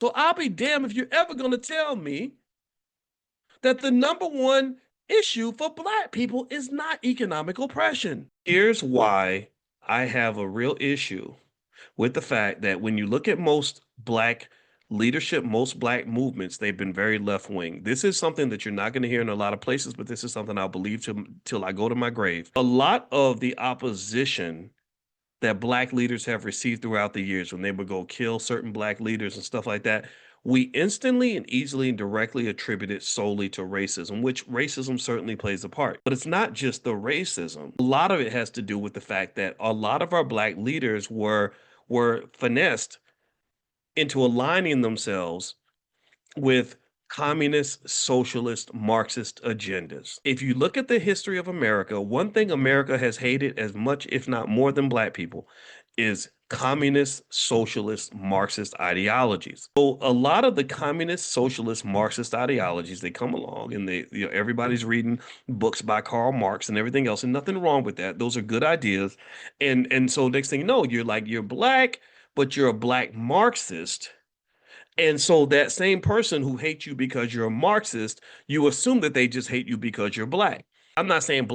So I'll be damned if you're ever going to tell me that the number one issue for black people is not economic oppression. Here's why I have a real issue with the fact that when you look at most black leadership, most black movements, they've been very left wing. This is something that you're not going to hear in a lot of places, but this is something I'll believe till I go to my grave. A lot of the opposition that black leaders have received throughout the years when they would go kill certain black leaders and stuff like that, we instantly and easily and directly attribute it solely to racism, which racism certainly plays a part. But it's not just the racism. A lot of it has to do with the fact that a lot of our black leaders were finessed into aligning themselves with communist, socialist, Marxist agendas. If you look at the history of America, one thing America has hated as much, if not more than black people, is communist, socialist, Marxist ideologies. So a lot of the communist, socialist, Marxist ideologies, they come along and everybody's reading books by Karl Marx and everything else, and nothing wrong with that. Those are good ideas. And so next thing you know, you're black, but you're a black Marxist, and so that same person who hates you because you're a Marxist, you assume that they just hate you because you're black. I'm not saying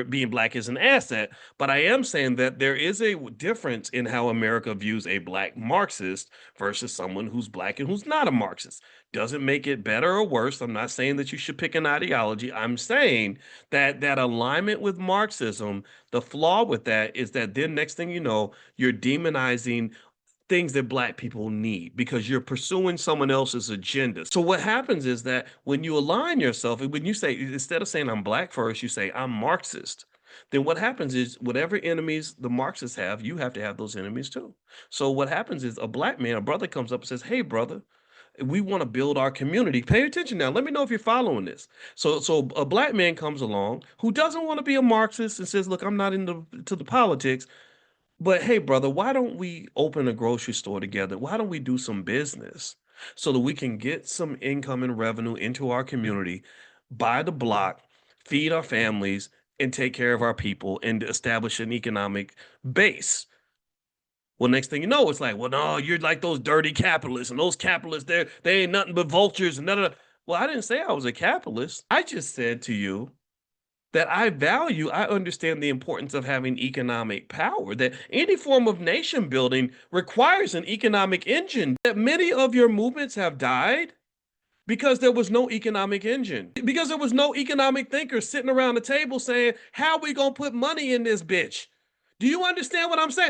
being black is an asset, but I am saying that there is a difference in how America views a black Marxist versus someone who's black and who's not a Marxist. Doesn't make it better or worse. I'm not saying that you should pick an ideology. I'm saying that that alignment with Marxism, the flaw with that is that then next thing you know, you're demonizing things that black people need because you're pursuing someone else's agenda. So what happens is that when you align yourself, when you say, instead of saying I'm black first, you say I'm Marxist. Then what happens is whatever enemies the Marxists have, you have to have those enemies too. So what happens is a black man, a brother comes up and says, "Hey, brother, we want to build our community. Pay attention now. Let me know if you're following this." So a black man comes along who doesn't want to be a Marxist and says, "Look, I'm not into the politics. But hey, brother, why don't we open a grocery store together? Why don't we do some business so that we can get some income and revenue into our community, buy the block, feed our families, and take care of our people and establish an economic base?" Well, next thing you know, it's like, well, no, you're like those dirty capitalists, and those capitalists, they ain't nothing but vultures and none of. Well, I didn't say I was a capitalist. I just said to you that I understand the importance of having economic power, that any form of nation building requires an economic engine, that many of your movements have died because there was no economic engine, because there was no economic thinker sitting around the table saying, how are we going to put money in this bitch? Do you understand what I'm saying?